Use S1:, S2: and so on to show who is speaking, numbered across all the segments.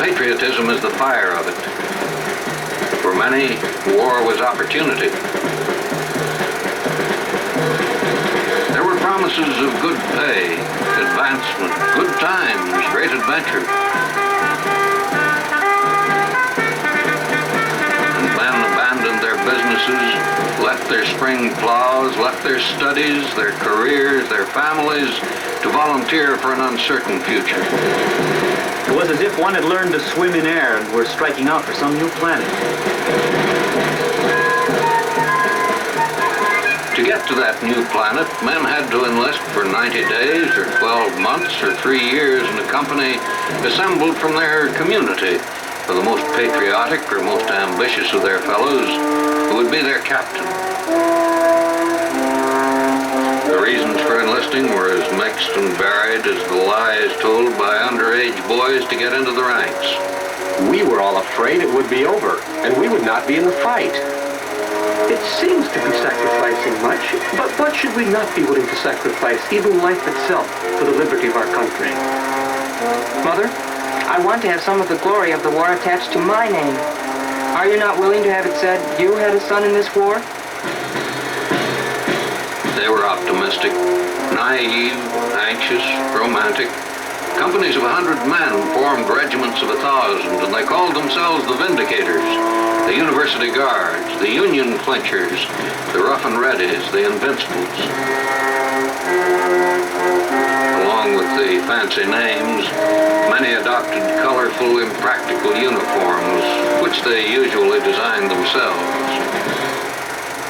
S1: Patriotism is the fire of it. For many, war was opportunity. There were promises of good pay, advancement, good times, great adventure. And men abandoned their businesses, left their spring plows, left their studies, their careers, their families, to volunteer for an uncertain future.
S2: It was as if one had learned to swim in air and were striking out for some new planet.
S1: To get to that new planet, men had to enlist for 90 days or 12 months or 3 years in a company assembled from their community, for the most patriotic or most ambitious of their fellows, who would be their captain. The reasons for enlisting were as mixed and varied as the lies told by underage boys to get into the ranks.
S3: We were all afraid it would be over, and we would not be in the fight.
S4: It seems to be sacrificing much, but what should we not be willing to sacrifice, even life itself, for the liberty of our country?
S5: Mother, I want to have some of the glory of the war attached to my name. Are you not willing to have it said you had a son in this war?
S1: They were optimistic, naive, anxious, romantic. Companies of 100 men formed regiments of 1,000, and they called themselves the Vindicators, the University Guards, the Union Clinchers, the Rough and Readies, the Invincibles. Along with the fancy names, many adopted colorful, impractical uniforms, which they usually designed themselves.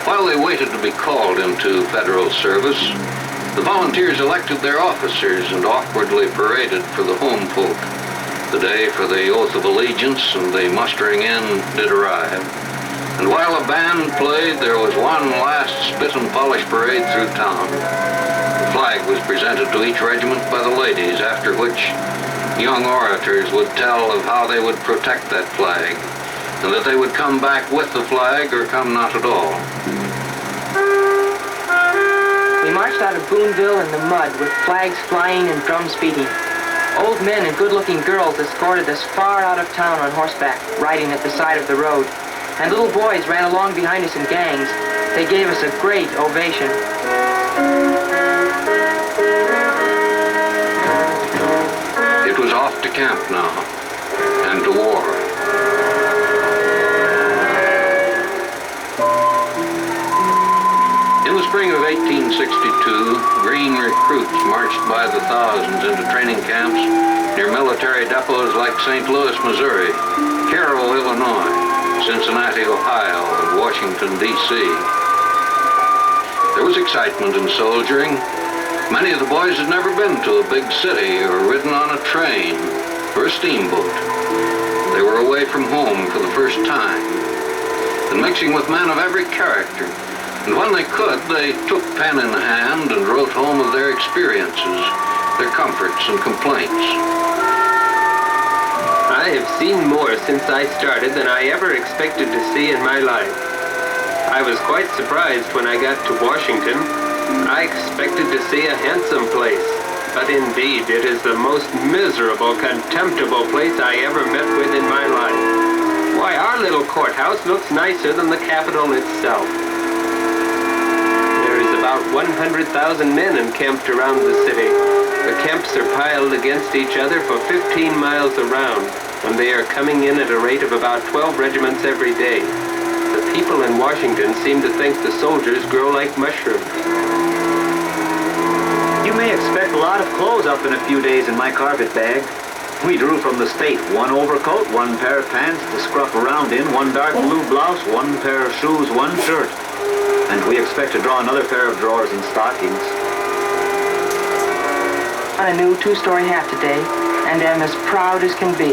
S1: While they waited to be called into federal service, the volunteers elected their officers and awkwardly paraded for the home folk. The day for the oath of allegiance and the mustering in did arrive. And while a band played, there was one last spit and polish parade through town. The flag was presented to each regiment by the ladies, after which young orators would tell of how they would protect that flag, and that they would come back with the flag or come not at all.
S5: We marched out of Boonville in the mud with flags flying and drums beating. Old men and good-looking girls escorted us far out of town on horseback, riding at the side of the road. And little boys ran along behind us in gangs. They gave us a great ovation.
S1: It was off to camp now, and to war. In the spring of 1862, green recruits marched by the thousands into training camps near military depots like St. Louis, Missouri, Cairo, Illinois, Cincinnati, Ohio, and Washington, D.C. There was excitement in soldiering. Many of the boys had never been to a big city or ridden on a train or a steamboat. They were away from home for the first time and mixing with men of every character. And when they could, they took pen in hand and wrote home of their experiences, their comforts and complaints.
S6: I have seen more since I started than I ever expected to see in my life. I was quite surprised when I got to Washington. I expected to see a handsome place, but indeed it is the most miserable, contemptible place I ever met with in my life. Why, our little courthouse looks nicer than the Capitol itself. About 100,000 men encamped around the city. The camps are piled against each other for 15 miles around, and they are coming in at a rate of about 12 regiments every day. The people in Washington seem to think the soldiers grow like mushrooms.
S2: You may expect a lot of clothes up in a few days in my carpet bag. We drew from the state one overcoat, one pair of pants to scruff around in, one dark blue blouse, one pair of shoes, one shirt. And we expect to draw another pair of drawers and stockings.
S5: I got a new two-story hat today, and am as proud as can be.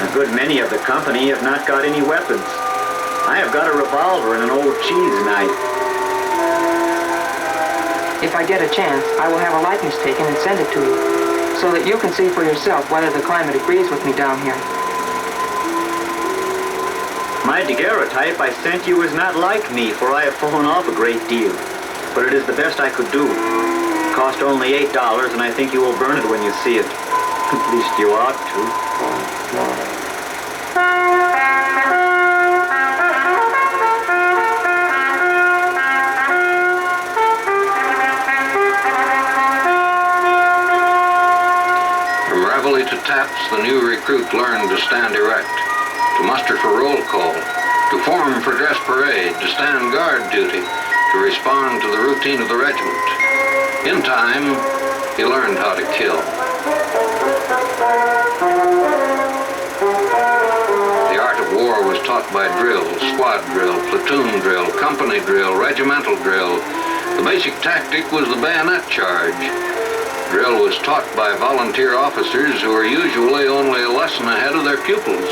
S2: A good many of the company have not got any weapons. I have got a revolver and an old cheese knife.
S5: If I get a chance, I will have a likeness taken and send it to you, so that you can see for yourself whether the climate agrees with me down here.
S2: My daguerreotype I sent you is not like me, for I have fallen off a great deal. But it is the best I could do. It cost only $8, and I think you will burn it when you see it. At least you ought to.
S1: From reveille to taps, the new recruit learned to stand erect, to muster for roll call, to form for dress parade, to stand guard duty, to respond to the routine of the regiment. In time, he learned how to kill. The art of war was taught by drill, squad drill, platoon drill, company drill, regimental drill. The basic tactic was the bayonet charge. Drill was taught by volunteer officers who were usually only a lesson ahead of their pupils.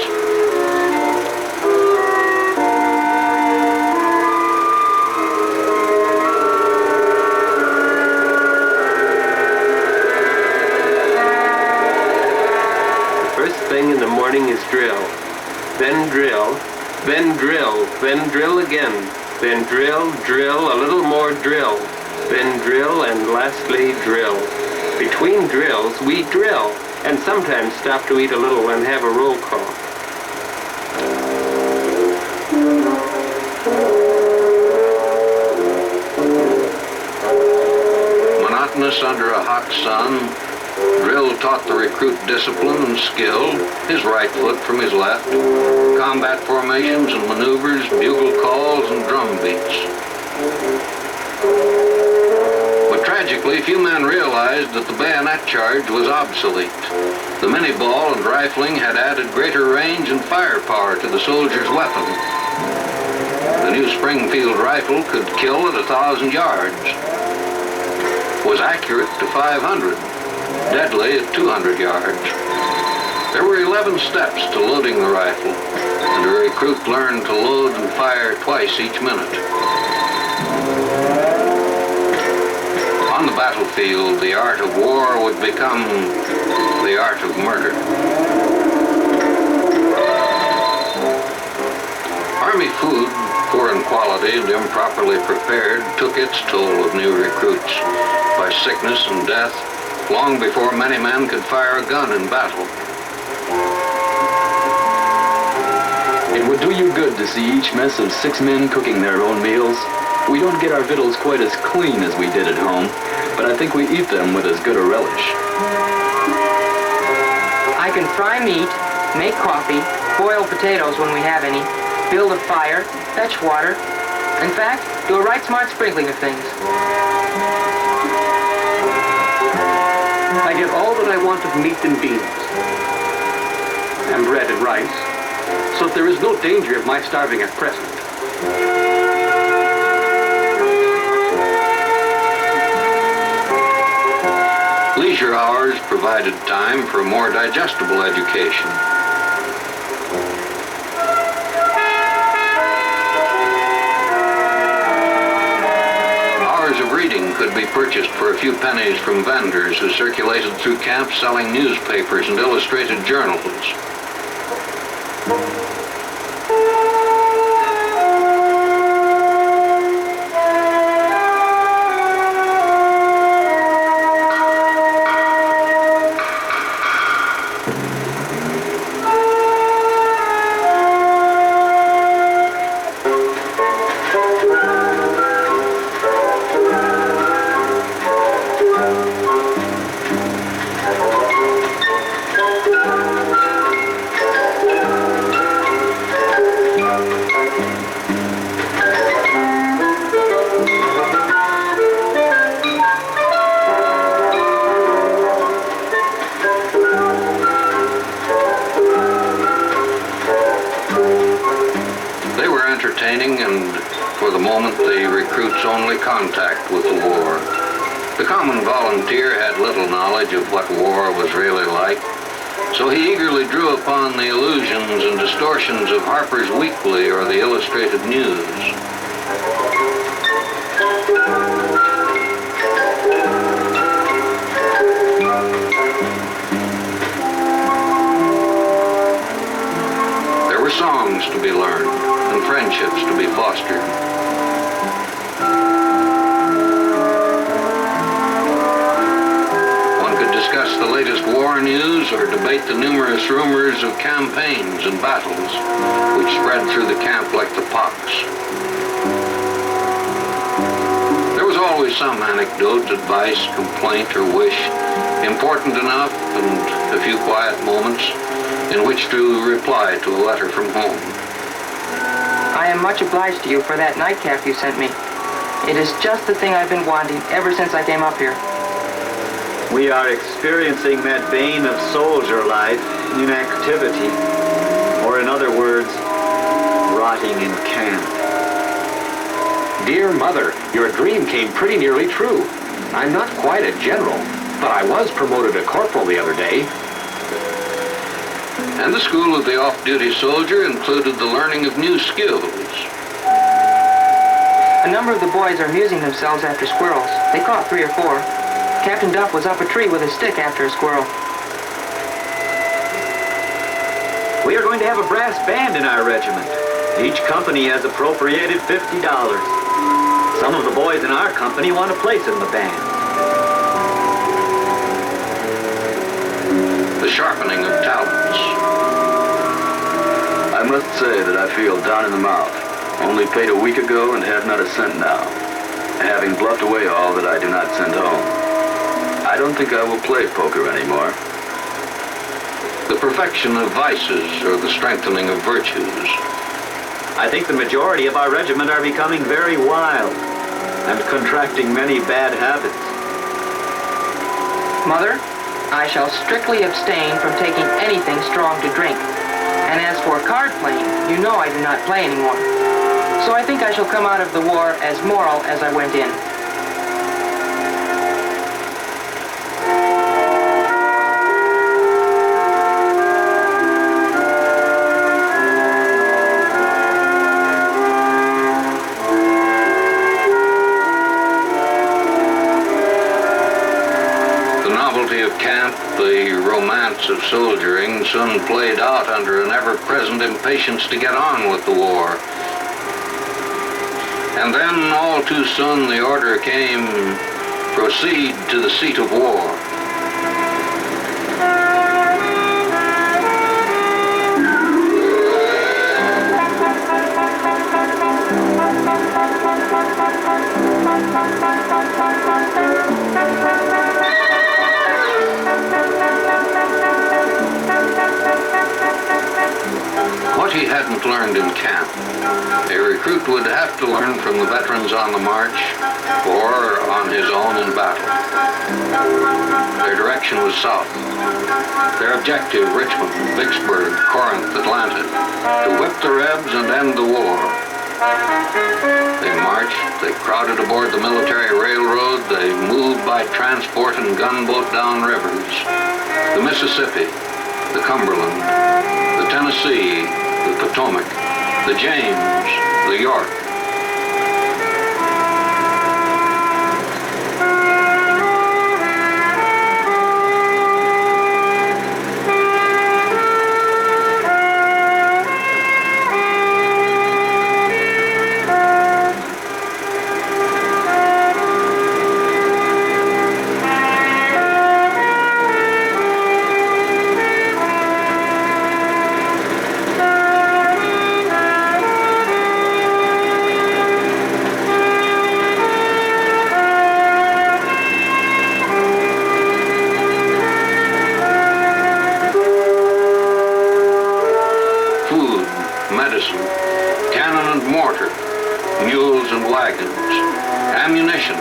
S6: First thing in the morning is drill, then drill, then drill, then drill again, then drill, drill, a little more drill, then drill, and lastly drill. Between drills, we drill, and sometimes stop to eat a little and have a roll call.
S1: Monotonous under a hot sun, drill taught the recruit discipline and skill, his right foot from his left, combat formations and maneuvers, bugle calls and drum beats. But tragically, few men realized that the bayonet charge was obsolete. The mini-ball and rifling had added greater range and firepower to the soldier's weapon. The new Springfield rifle could kill at 1,000 yards, was accurate to 500, deadly at 200 yards. There were 11 steps to loading the rifle, and a recruit learned to load and fire twice each minute. On the battlefield, the art of war would become the art of murder. Army food, poor in quality and improperly prepared, took its toll of new recruits by sickness and death long before many men could fire a gun in battle.
S7: It would do you good to see each mess of 6 men cooking their own meals. We don't get our victuals quite as clean as we did at home, but I think we eat them with as good a relish.
S5: I can fry meat, make coffee, boil potatoes when we have any, build a fire, fetch water. In fact, do a right smart sprinkling of things.
S4: I get all that I want of meat and beans, and bread and rice, so there is no danger of my starving at present.
S1: Leisure hours provided time for a more digestible education. Hours of reading could be purchased for a few pennies from vendors who circulated through camps selling newspapers and illustrated journals. And for the moment the recruit's only contact with the war. The common volunteer had little knowledge of what war was really like, so he eagerly drew upon the illusions and distortions of Harper's Weekly or the Illustrated News. There were songs to be learned and friendships to be fostered. One could discuss the latest war news or debate the numerous rumors of campaigns and battles which spread through the camp like the pox. There was always some anecdote, advice, complaint, or wish, important enough, and a few quiet moments in which to reply to a letter from home.
S5: I am much obliged to you for that nightcap you sent me. It is just the thing I've been wanting ever since I came up here.
S2: We are experiencing that vein of soldier life, inactivity, or in other words, rotting in camp.
S3: Dear Mother, your dream came pretty nearly true. I'm not quite a general, but I was promoted to corporal the other day.
S1: And the school of the off-duty soldier included the learning of new skills.
S5: A number of the boys are amusing themselves after squirrels. They caught 3 or 4. Captain Duff was up a tree with a stick after a squirrel.
S2: We are going to have a brass band in our regiment. Each company has appropriated $50. Some of the boys in our company want a place in the band.
S1: The sharpening of talents.
S7: I must say that I feel down in the mouth. Only paid a week ago and have not a cent now, having bluffed away all that I do not send home. I don't think I will play poker anymore.
S1: The perfection of vices or the strengthening of virtues.
S2: I think the majority of our regiment are becoming very wild and contracting many bad habits.
S5: Mother, I shall strictly abstain from taking anything strong to drink. And as for card playing, you know I do not play anymore. So I think I shall come out of the war as moral as I went in.
S1: Of camp, the romance of soldiering soon played out under an ever-present impatience to get on with the war. And then, all too soon, the order came, proceed to the seat of war. What he hadn't learned in camp, a recruit would have to learn from the veterans on the march or on his own in battle. Their direction was south. Their objective, Richmond, Vicksburg, Corinth, Atlanta, to whip the Rebs and end the war. They marched, they crowded aboard the military railroad, they moved by transport and gunboat down rivers. The Mississippi, the Cumberland, the Tennessee, the Potomac, the James, the York. Cannon and mortar, mules and wagons, ammunition,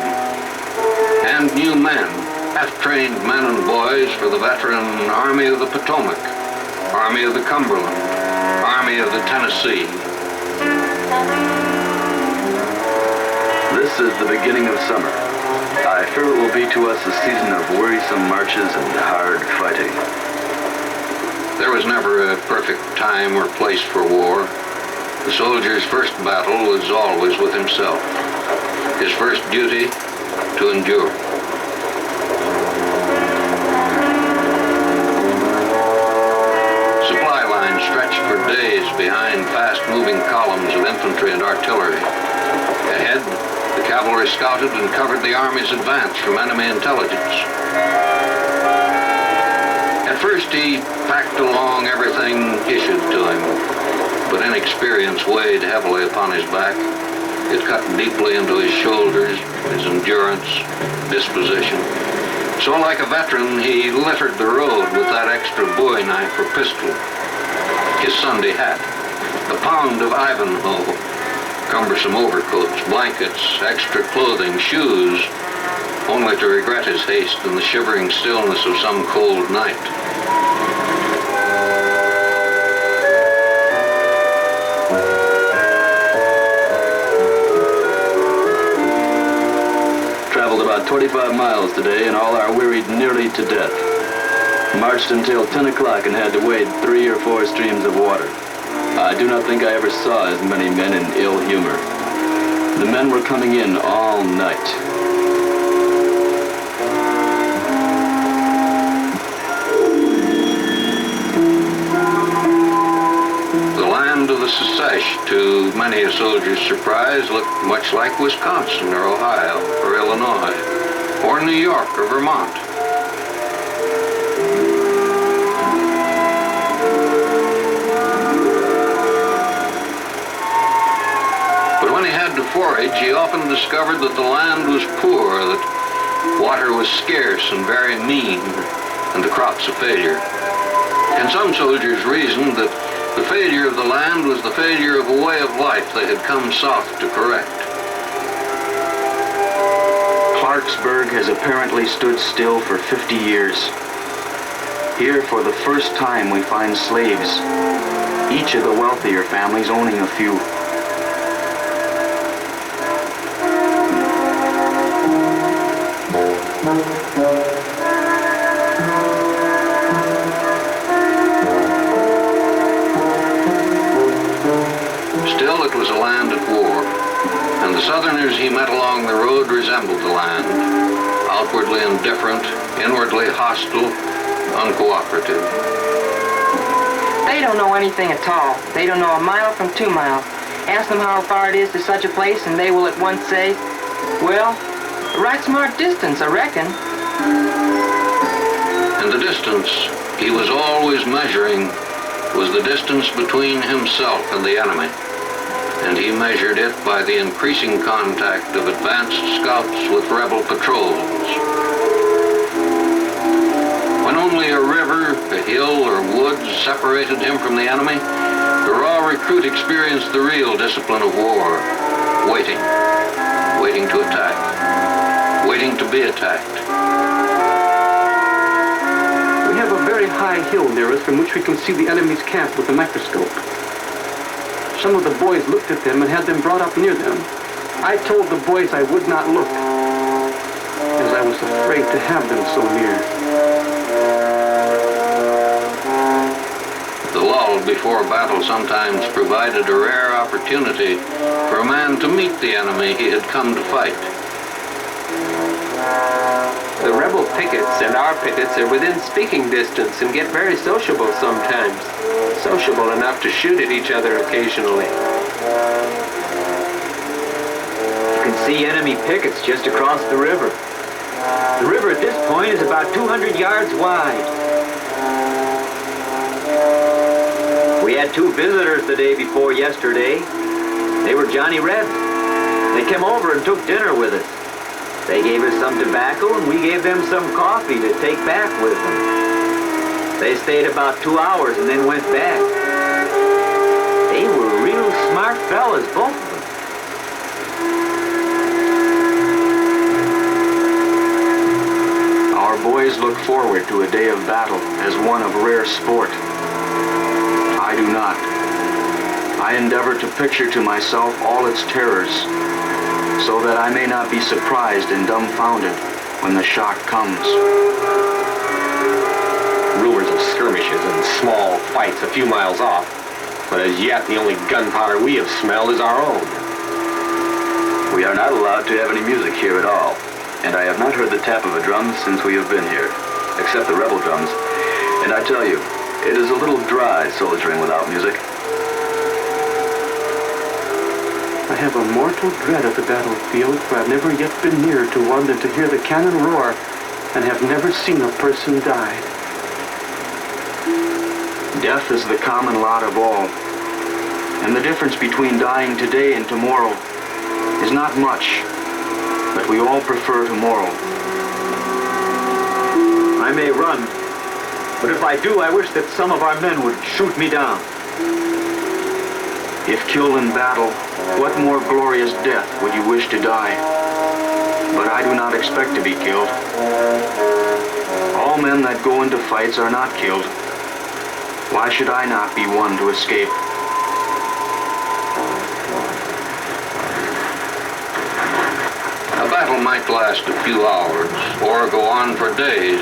S1: and new men, half-trained men and boys for the veteran Army of the Potomac, Army of the Cumberland, Army of the Tennessee.
S7: This is the beginning of summer. I fear it will be to us a season of wearisome marches and hard fighting.
S1: There was never a perfect time or place for war. The soldier's first battle was always with himself. His first duty, to endure. Supply lines stretched for days behind fast-moving columns of infantry and artillery. Ahead, the cavalry scouted and covered the Army's advance from enemy intelligence. first he packed along everything issued to him, but inexperience weighed heavily upon his back. It cut deeply into his shoulders, his endurance, disposition. So like a veteran, he littered the road with that extra bowie knife or pistol, his Sunday hat, a pound of Ivanhoe, cumbersome overcoats, blankets, extra clothing, shoes, only to regret his haste in the shivering stillness of some cold night.
S7: Traveled about 25 miles today and all are wearied nearly to death. Marched until 10 o'clock and had to wade 3 or 4 streams of water. I do not think I ever saw as many men in ill humor. The men were coming in all night.
S1: The land of the Secesh, to many a soldier's surprise, looked much like Wisconsin or Ohio or Illinois or New York or Vermont. But when he had to forage, he often discovered that the land was poor, that water was scarce and very mean, and the crops a failure. And some soldiers reasoned that the failure of the land was the failure of a way of life they had come south to correct.
S2: Clarksburg has apparently stood still for 50 years. Here, for the first time, we find slaves, each of the wealthier families owning a few.
S1: Still, it was a land at war, and the Southerners he met along the road resembled the land, outwardly indifferent, inwardly hostile, uncooperative.
S5: They don't know anything at all. They don't know a mile from 2 miles. Ask them how far it is to such a place, and they will at once say, well, right smart distance, I reckon.
S1: And the distance he was always measuring was the distance between himself and the enemy, and he measured it by the increasing contact of advanced scouts with rebel patrols. When only a river, a hill, or woods separated him from the enemy, the raw recruit experienced the real discipline of war, waiting, waiting to attack, waiting to be attacked.
S4: We have a very high hill near us from which we can see the enemy's camp with the microscope. Some of the boys looked at them and had them brought up near them. I told the boys I would not look, as I was afraid to have them so near.
S1: The lull before battle sometimes provided a rare opportunity for a man to meet the enemy he had come to fight.
S6: The rebel pickets and our pickets are within speaking distance and get very sociable sometimes. Sociable enough to shoot at each other occasionally.
S2: You can see enemy pickets just across the river. The river at this point is about 200 yards wide. We had 2 visitors the day before yesterday. They were Johnny Reb. They came over and took dinner with us. They gave us some tobacco and we gave them some coffee to take back with them. They stayed about 2 hours and then went back. They were real smart fellas, both of them. Our boys look forward to a day of battle as one of rare sport. I do not. I endeavor to picture to myself all its terrors, so that I may not be surprised and dumbfounded when the shock comes.
S3: Rumors of skirmishes and small fights a few miles off, but as yet the only gunpowder we have smelled is our own.
S7: We are not allowed to have any music here at all, and I have not heard the tap of a drum since we have been here, except the rebel drums. And I tell you, it is a little dry soldiering without music.
S4: I have a mortal dread of the battlefield, for I've never yet been nearer to one than to hear the cannon roar, and have never seen a person die.
S8: Death is the common lot of all. And the difference between dying today and tomorrow is not much, but we all prefer tomorrow.
S2: I may run, but if I do, I wish that some of our men would shoot me down.
S8: If killed in battle, what more glorious death would you wish to die? But I do not expect to be killed. All men that go into fights are not killed. Why should I not be one to escape?
S1: A battle might last a few hours or go on for days.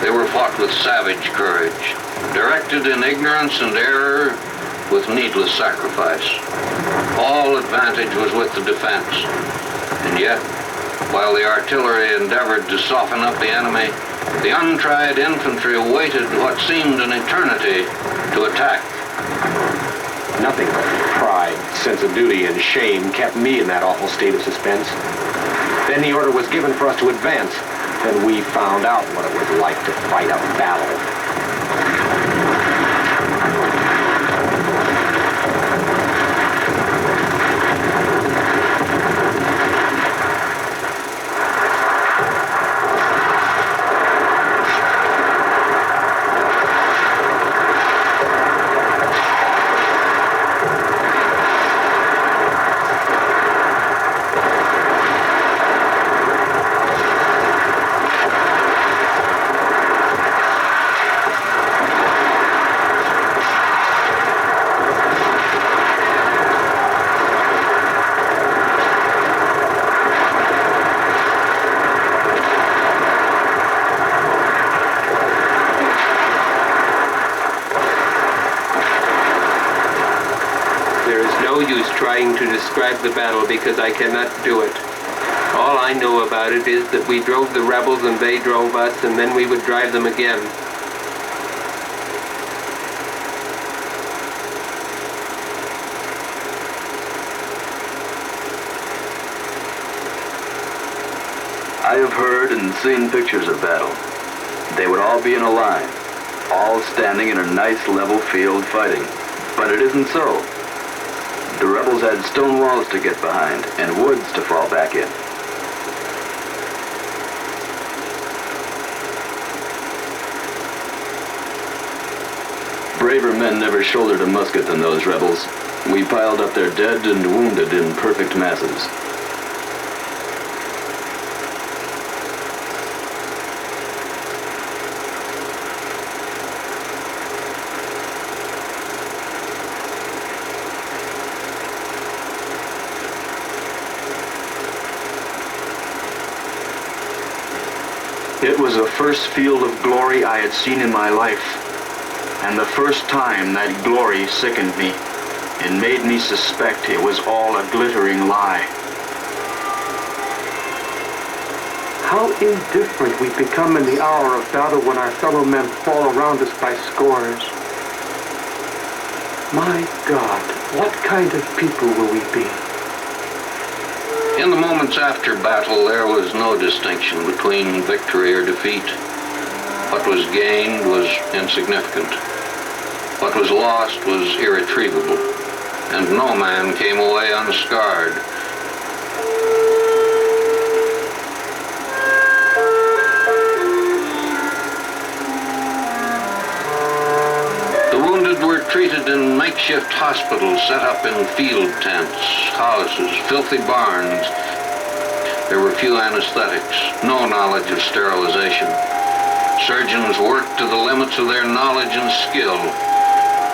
S1: They were fought with savage courage, directed in ignorance and error, with needless sacrifice. All advantage was with the defense. And yet, while the artillery endeavored to soften up the enemy, the untried infantry awaited what seemed an eternity to attack.
S3: Nothing but pride, sense of duty, and shame kept me in that awful state of suspense. Then the order was given for us to advance. Then we found out what it was like to fight a battle.
S6: Trying to describe the battle because I cannot do it. All I know about it is that we drove the rebels and they drove us, and then we would drive them again.
S7: I have heard and seen pictures of battle. They would all be in a line, all standing in a nice level field fighting. But it isn't so. The rebels had stone walls to get behind and woods to fall back in. Braver men never shouldered a musket than those rebels. We piled up their dead and wounded in perfect masses.
S8: It was the first field of glory I had seen in my life, and the first time that glory sickened me and made me suspect it was all a glittering lie.
S4: How indifferent we become in the hour of battle when our fellow men fall around us by scores. My God, what kind of people will we be?
S1: In the moments after battle, there was no distinction between victory or defeat. What was gained was insignificant. What was lost was irretrievable, and no man came away unscarred. The wounded were treated in makeshift hospitals set up in field tents, houses, filthy barns. There were few anesthetics, no knowledge of sterilization. Surgeons worked to the limits of their knowledge and skill.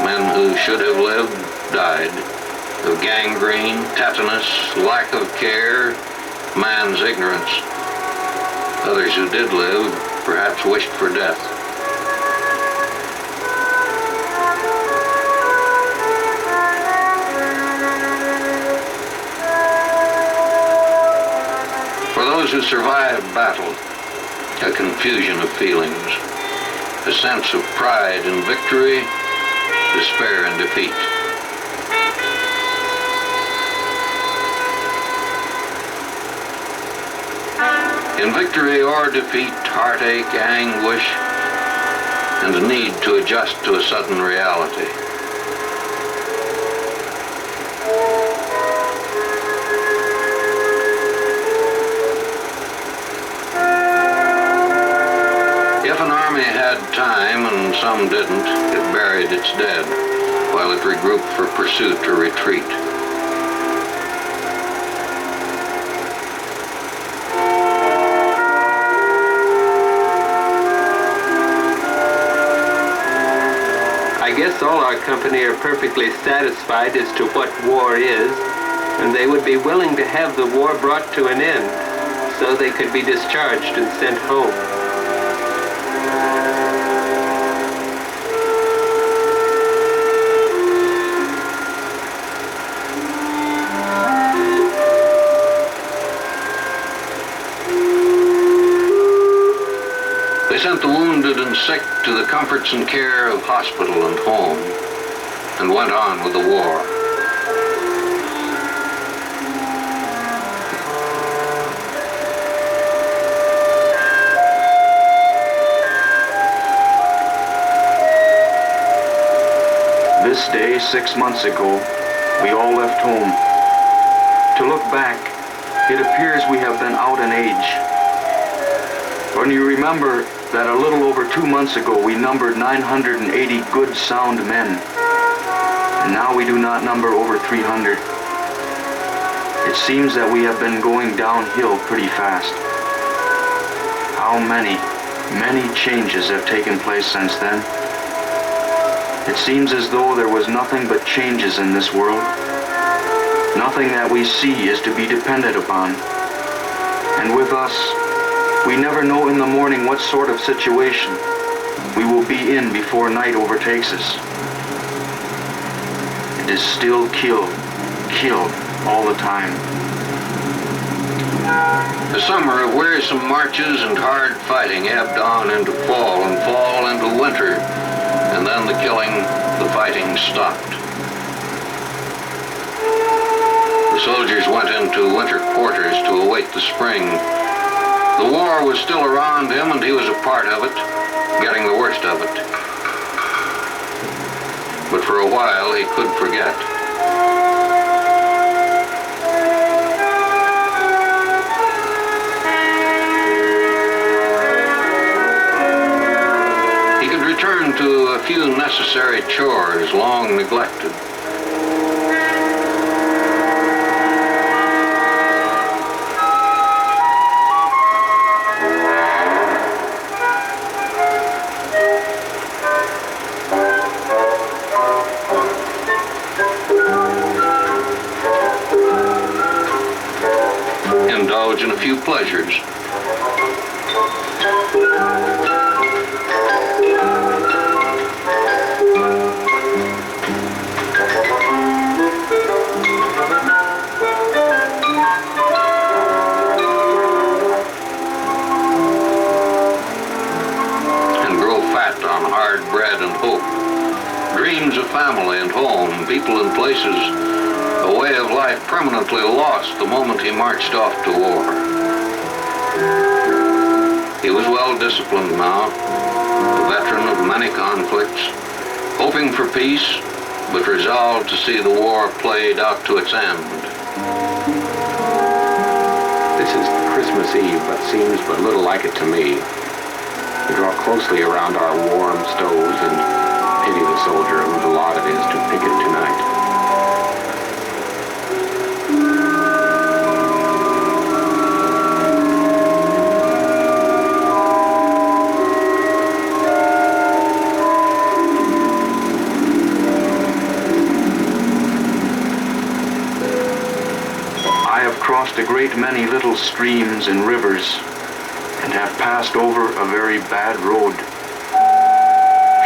S1: Men who should have lived died of gangrene, tetanus, lack of care, man's ignorance. Others who did live perhaps wished for death. For those who survived battle, a confusion of feelings, a sense of pride in victory, despair in defeat. In victory or defeat, heartache, anguish, and a need to adjust to a sudden reality. If an army had time, and some didn't, it buried its dead, while it regrouped for pursuit or retreat.
S6: I guess all our company are perfectly satisfied as to what war is, and they would be willing to have the war brought to an end, so they could be discharged and sent home.
S1: They sent the wounded and sick to the comforts and care of hospital and home, and went on with the war.
S8: This day, 6 months ago, we all left home. To look back, it appears we have been out in age. When you remember that a little over 2 months ago we numbered 980 good, sound men, and now we do not number over 300. It seems that we have been going downhill pretty fast. How many changes have taken place since then? It seems as though there was nothing but changes in this world. Nothing that we see is to be depended upon. And with us, we never know in the morning what sort of situation we will be in before night overtakes us. It is still kill all the time.
S1: The summer of wearisome marches and hard fighting ebbed on into fall, and fall into winter, and then the killing, the fighting stopped. The soldiers went into winter quarters to await the spring. The war was still around him, and he was a part of it, getting the worst of it. But for a while, he could forget. He could return to a few necessary chores long neglected. Indulge in a few pleasures. And grow fat on hard bread and hope. Dreams of family and home, people and places, a way of life permanently lost the moment he marched off to war. He was well disciplined now, a veteran of many conflicts, hoping for peace, but resolved to see the war played out to its end.
S3: This is Christmas Eve, but seems but little like it to me. We draw closely around our warm stoves and pity the soldier whose lot it is to picket tonight.
S8: Crossed a great many little streams and rivers, and have passed over a very bad road.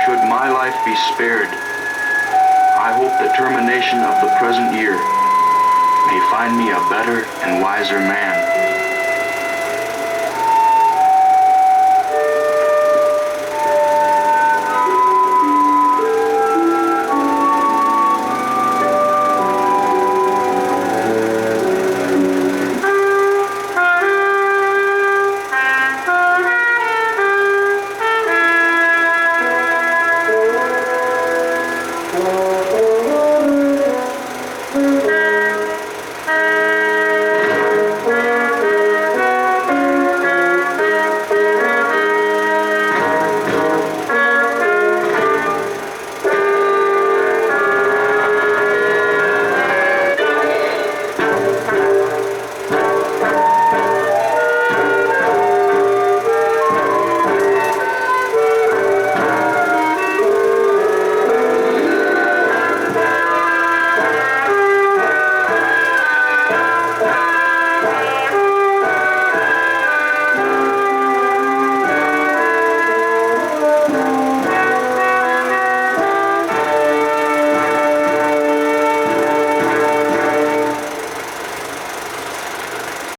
S8: Should my life be spared, I hope the termination of the present year may find me a better and wiser man.